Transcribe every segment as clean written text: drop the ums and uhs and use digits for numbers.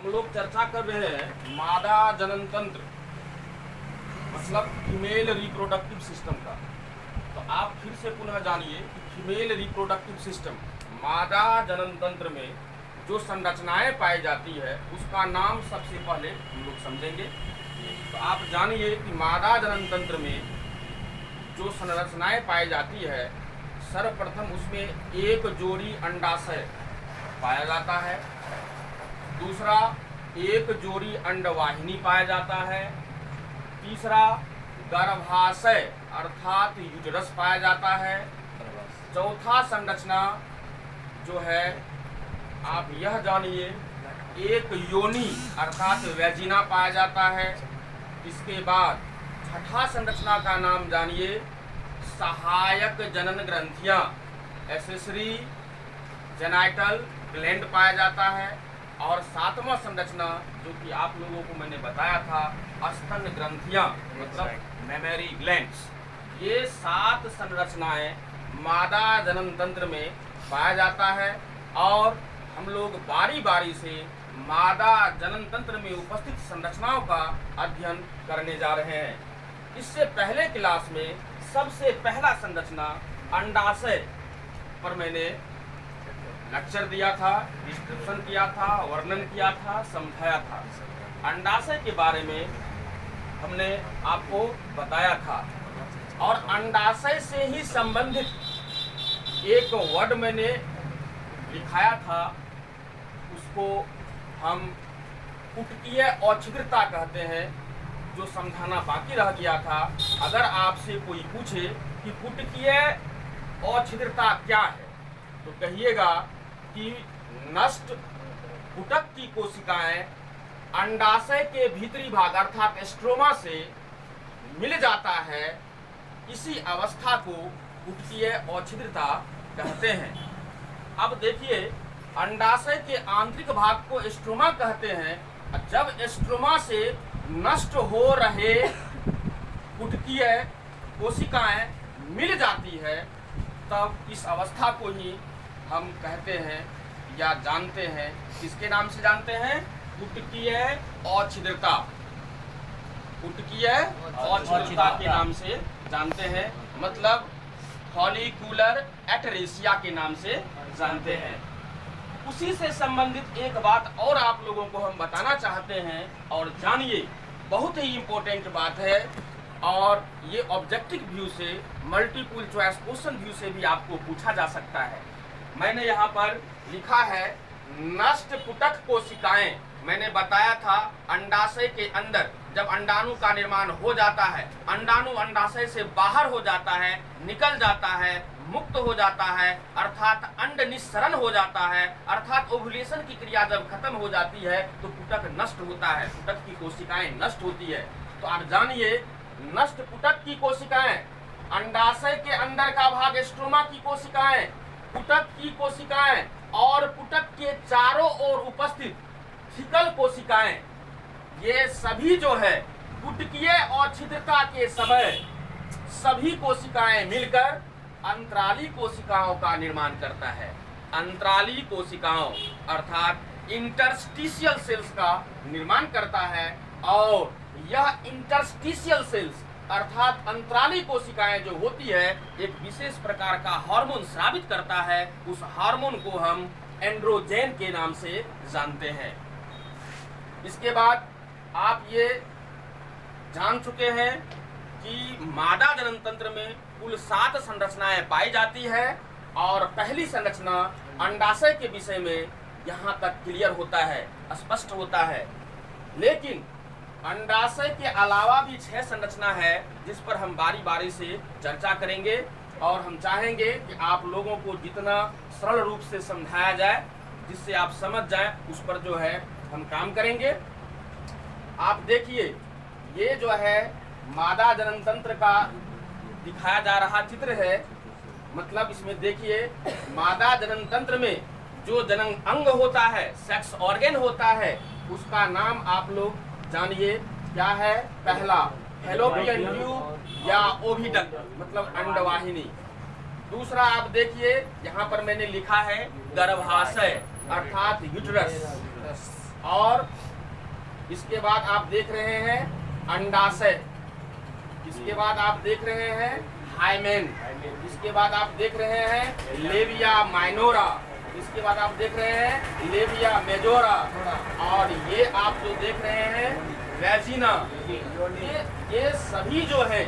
हम लोग चर्चा कर रहे हैं मादा जनन तंत्र, मतलब फीमेल रिप्रोडक्टिव सिस्टम का। तो आप फिर से पुनः जानिए कि फीमेल रिप्रोडक्टिव सिस्टम, मादा जनन तंत्र में जो संरचनाएं पाई जाती है उसका नाम सबसे पहले हम लोग समझेंगे। तो आप जानिए कि मादा जनन तंत्र में जो संरचनाएं पाई जाती है, सर्वप्रथम उसमें एक जोड़ी अंडाशय पाया जाता है, दूसरा एक जोड़ी अंडवाहिनी पाया जाता है, तीसरा गर्भाशय अर्थात यूटरस पाया जाता है, चौथा संरचना जो है आप यह जानिए एक योनि अर्थात वेजिना पाया जाता है। इसके बाद छठा संरचना का नाम जानिए सहायक जनन ग्रंथियां, एसेसरी जेनाइटल ग्लैंड पाया जाता है। और सातवां संरचना जो कि आप लोगों को मैंने बताया था स्तन ग्रंथियां, मतलब मेमरी ग्लैंड्स। ये 7 संरचनाएं मादा जनन तंत्र में पाया जाता है और हम लोग बारी बारी से मादा जनन तंत्र में उपस्थित संरचनाओं का अध्ययन करने जा रहे हैं। इससे पहले क्लास में सबसे पहला संरचना अंडाशय पर मैंने लेक्चर दिया था, डिस्क्रिप्शन किया था, वर्णन किया था, समझाया था। अंडाशय के बारे में हमने आपको बताया था और अंडाशय से ही संबंधित एक वर्ड मैंने लिखाया था, उसको हम पुटकीय अछिद्रता कहते हैं, जो समझाना बाकी रह गया था। अगर आपसे कोई पूछे कि पुटकीय अछिद्रता क्या है तो कहिएगा कि नष्ट पुटक की कोशिकाएं अंडाशय के भीतरी भाग अर्थात स्ट्रोमा से मिल जाता है, इसी अवस्था को पुटकीय अछिद्रता कहते हैं। अब देखिए, अंडाशय के आंतरिक भाग को स्ट्रोमा कहते हैं। जब स्ट्रोमा से नष्ट हो रहे पुटकीय कोशिकाएं मिल जाती है तब इस अवस्था को ही हम कहते हैं या जानते हैं, किसके नाम से जानते हैं? पुटकीय अछिद्रता। पुटकीय अछिद्रता के नाम से जानते हैं, मतलब फॉलिकुलर एटरेसिया के नाम से जानते हैं। उसी से संबंधित एक बात और आप लोगों को हम बताना चाहते हैं, और जानिए बहुत ही इम्पोर्टेंट बात है और ये ऑब्जेक्टिव व्यू से, मल्टीपल चॉइस क्वेश्चन व्यू से भी आपको पूछा जा सकता है। मैंने यहाँ पर लिखा है नष्ट पुटक कोशिकाएं। मैंने बताया था अंडाशय के अंदर जब अंडाणु का निर्माण हो जाता है, अंडाणु अंडाशय से बाहर हो जाता है, निकल जाता है, मुक्त हो जाता है, अर्थात अंड निस्सरण हो जाता है, अर्थात ओव्यूलेशन की क्रिया जब खत्म हो जाती है तो पुटक नष्ट होता है, पुटक की कोशिकाएं नष्ट होती है। तो आप जानिए नष्ट पुटक की कोशिकाएं, अंडाशय के अंदर का भाग स्ट्रोमा की कोशिकाएं, पुटक की कोशिकाएं और पुटक के चारों ओर उपस्थित थिकल कोशिकाएं, ये सभी जो है पुटकीय अछिद्रता के समय सभी कोशिकाएं मिलकर अंतराली कोशिकाओं का निर्माण करता है। अंतराली कोशिकाओं अर्थात इंटरस्टिशियल सेल्स का निर्माण करता है और यह इंटरस्टिशियल सेल्स अर्थात अंतराली कोशिकाएं जो होती है एक विशेष प्रकार का हार्मोन स्रावित करता है। उस हार्मोन को हम एंड्रोजेन के नाम से जानते हैं। इसके बाद आप ये जान चुके हैं कि मादा जनन तंत्र में कुल 7 संरचनाएं पाई जाती है और पहली संरचना अंडाशय के विषय में यहाँ तक क्लियर होता है, स्पष्ट होता है। लेकिन अंडाशय के अलावा भी 6 संरचना है जिस पर हम बारी बारी से चर्चा करेंगे और हम चाहेंगे कि आप लोगों को जितना सरल रूप से समझाया जाए, जिससे आप समझ जाएं, उस पर जो है हम काम करेंगे। आप देखिए, ये जो है मादा जनन तंत्र का दिखाया जा रहा चित्र है, मतलब इसमें देखिए मादा जनन तंत्र में जो जनन अंग होता है, सेक्स ऑर्गन होता है, उसका नाम आप लोग जानिए क्या है। पहला फैलोपियन ट्यूब या ओविडक्ट, मतलब अंडवाहिनी। दूसरा आप देखिए यहाँ पर मैंने लिखा है गर्भाशय अर्थात यूट्रस। और इसके बाद आप देख रहे हैं अंडाशय, इसके बाद आप देख रहे हैं हाइमेन, इसके बाद आप देख रहे हैं लेविया माइनोरा, इसके बाद आप देख रहे हैं लेविया मेजोरा, और ये आप जो देख रहे हैं वेजिना। ये सभी जो है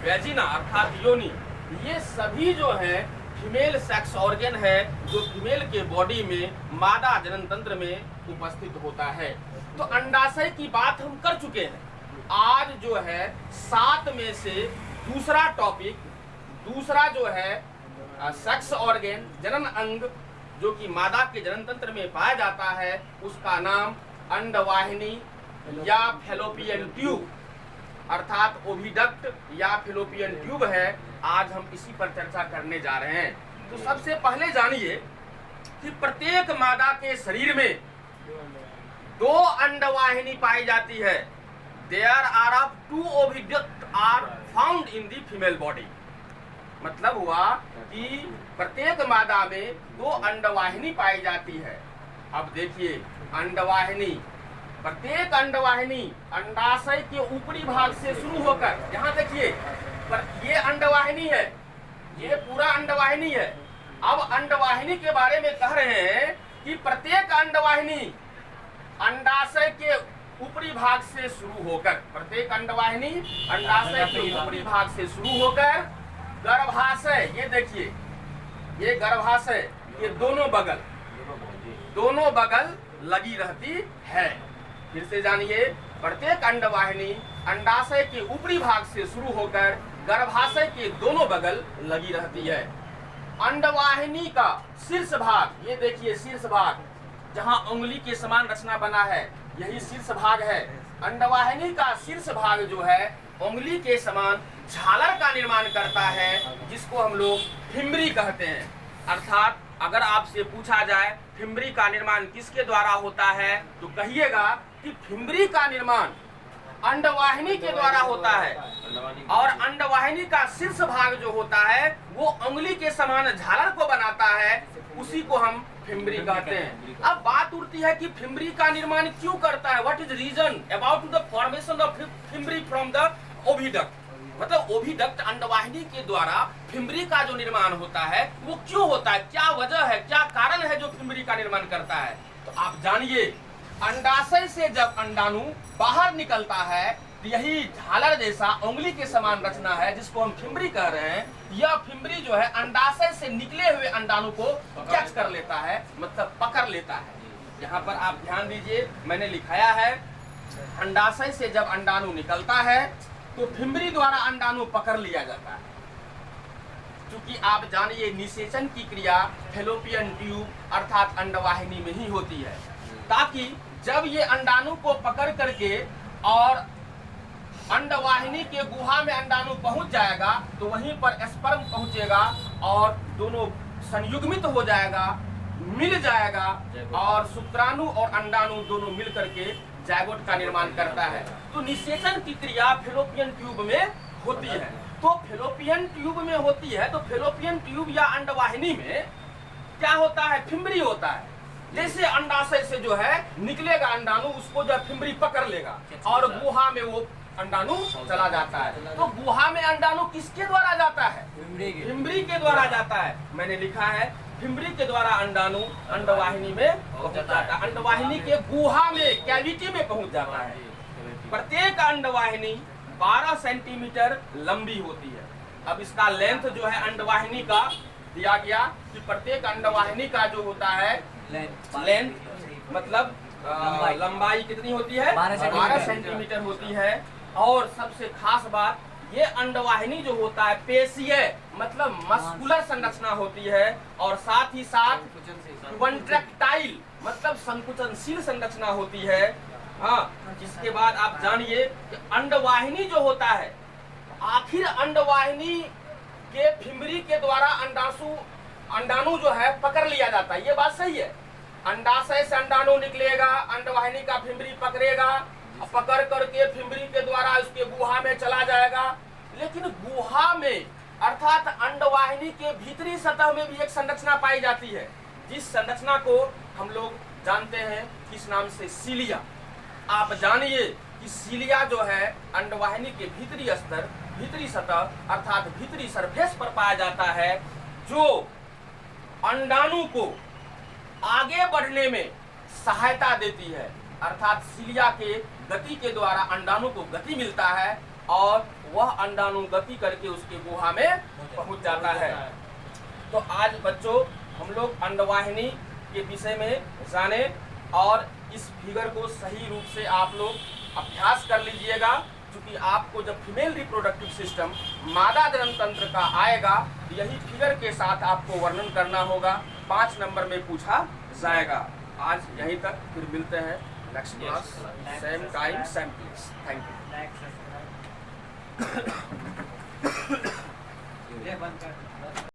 वेजिना अर्थात योनि, ये सभी जो है फीमेल सेक्स ऑर्गन है जो फीमेल के बॉडी में मादा जनन तंत्र में उपस्थित होता है। तो अंडाशय की बात हम कर चुके हैं। आज जो है 7 में से दूसरा टॉपिक, दूसरा जो है सेक्स ऑर्गन जनन अंग जो कि मादा के जनन तंत्र में पाया जाता है, उसका नाम अंडवाहिनी या फैलोपियन ट्यूब अर्थात ओविडक्ट या फैलोपियन ट्यूब है। आज हम इसी पर चर्चा करने जा रहे हैं। तो सबसे पहले जानिए कि प्रत्येक मादा के शरीर में 2 अंडवाहिनी पाई जाती है। There are of 2 oviduct are found in the female body। मतलब हुआ कि प्रत्येक मादा में 2 अंडवाहिनी पाई जाती है। अब देखिए अंडवाहिनी, प्रत्येक अंडवाहिनी अंडाशय के ऊपरी भाग से शुरू होकर, यहाँ देखिए पर ये अंडवाहिनी है, ये पूरा अंडवाहिनी है। अब अंडवाहिनी के बारे में कह रहे हैं कि प्रत्येक अंडवाहिनी अंडाशय के ऊपरी भाग से शुरू होकर, प्रत्येक अंडवाहिनी अंडाशय के ऊपरी भाग से शुरू होकर गर्भाशय, ये देखिए ये गर्भाशय के दोनों बगल लगी रहती है। फिर से जानिए, प्रत्येक अंडवाहिनी अंडाशय के ऊपरी भाग से शुरू होकर गर्भाशय के दोनों बगल लगी रहती है। अंडवाहिनी का शीर्ष भाग, ये देखिए शीर्ष भाग जहां उंगली के समान रचना बना है, यही शीर्ष भाग है। अंडवाहिनी का शीर्ष भाग जो है उंगली के समान झालर का निर्माण करता है, जिसको हम लोग फिम्बरी कहते हैं। अर्थात अगर आपसे पूछा जाए फिम्बरी का निर्माण किसके द्वारा होता है, तो कहिएगा कि फिम्बरी का निर्माण अंडवाहिनी के द्वारा होता है। और अंडवाहिनी का शीर्ष भाग जो होता है वो उंगली के समान झालर को बनाता है, उसी को हम फिम्बरी कहते हैं। अब बात उठती है कि फिम्बरी का निर्माण क्यों करता है, what is reason about the formation of fimbriae from the oviduct. मतलब ओविडक्ट अंडवाहिनी के द्वारा फिम्बरी का जो निर्माण होता है वो क्यों होता है, क्या वजह है, क्या कारण है जो फिम्बरी का निर्माण करता है। तो आप जानिए, अंडाशय से जब अंडाणु बाहर निकलता है तो यही झालर जैसा उंगली के समान रचना है जिसको हम फिम्बरी कह रहे हैं। यह फिम्बरी जो है अंडाशय से निकले हुए अंडाणु को कैच कर लेता है, मतलब पकड़ लेता है। यहाँ पर आप ध्यान दीजिए, मैंने लिखाया है अंडाशय से जब अंडाणु निकलता है तो फिम्बरी द्वारा अंडाणु पकड़ लिया जाता है। क्योंकि आप जानिए निषेचन की क्रिया फैलोपियन ट्यूब अर्थात अंडवाहिनी में ही होती है, ताकि जब ये अंडाणु को पकड़ करके और अंडवाहिनी के गुहा में अंडाणु पहुंच जाएगा तो वहीं पर स्पर्म पहुंचेगा और दोनों संयुग्मित हो जाएगा, मिल जाएगा और शुक्राणु और अंडाणु दोनों मिल करके जायगोट का निर्माण करता है। तो निषेचन की क्रिया फैलोपियन ट्यूब में होती है। तो फैलोपियन ट्यूब में होती है तो फैलोपियन ट्यूब या अंडवाहिनी में क्या होता है, फिम्बरी होता है। जैसे अंडाशय से जो है निकलेगा अंडाणु, उसको जब फिम्बरी पकड़ लेगा और गुहा में वो अंडाणु चला जाता है। तो गुहा में अंडाणु किसके द्वारा जाता है, फिम्बरी के द्वारा जाता है। मैंने लिखा है फिम्बरी के द्वारा अंडाणु अंडवाहिनी में पहुंच जाता है, अंडवाहिनी के गुहा में कैविटी में पहुंच जाता है। प्रत्येक अंडवाहिनी 12 सेंटीमीटर लंबी होती है। अब इसका लेंथ जो है अंडवाहिनी का दिया गया कि प्रत्येक अंडवाहिनी का जो होता है लेंथ मतलब लंबाई कितनी होती है, 12 सेंटीमीटर होती है। और सबसे खास बात, ये अंडवाहिनी जो होता है पेशीय मतलब मस्कुलर संरचना होती है और साथ ही साथ कॉन्ट्रैक्टाइल मतलब संकुचनशील संरचना होती है। हाँ, जिसके बाद आप जानिए कि अंडवाहिनी जो होता है, आखिर अंडवाहिनी के फिम्बरी के द्वारा अंडाणु जो है पकड़ लिया जाता है। ये बात सही है, अंडाशय से अंडाणु निकलेगा, अंडवाहिनी का फिम्बरी पकड़ेगा, पकड़ करके फिम्बरी के द्वारा उसके गुहा में चला जाएगा। लेकिन गुहा में अर्थात अंडवाहिनी के भीतरी सतह में भी एक संरचना पाई जाती है, जिस संरचना को हम लोग जानते हैं किस नाम से, सीलिया। आप जानिए कि सीलिया जो है अंडवाहिनी के भीतरी स्तर, भीतरी सतह अर्थात भीतरी सरफेस पर पाया जाता है, जो अंडाणु को आगे बढ़ने में सहायता देती है। अर्थात सीलिया के गति के द्वारा अंडाणु को गति मिलता है और वह अंडाणु गति करके उसके गुहा में पहुंच जाता है। तो आज बच्चों हम लोग अंडवाहिनी के विषय में जाने और इस फिगर को सही रूप से आप लोग अभ्यास कर लीजिएगा, क्योंकि आपको जब फीमेल रिप्रोडक्टिव सिस्टम मादा जनन तंत्र का आएगा, यही फिगर के साथ आपको वर्णन करना होगा, 5 नंबर में पूछा जाएगा। आज यहीं तक, फिर मिलते हैं next class, same time same place. Thank you. बंद कर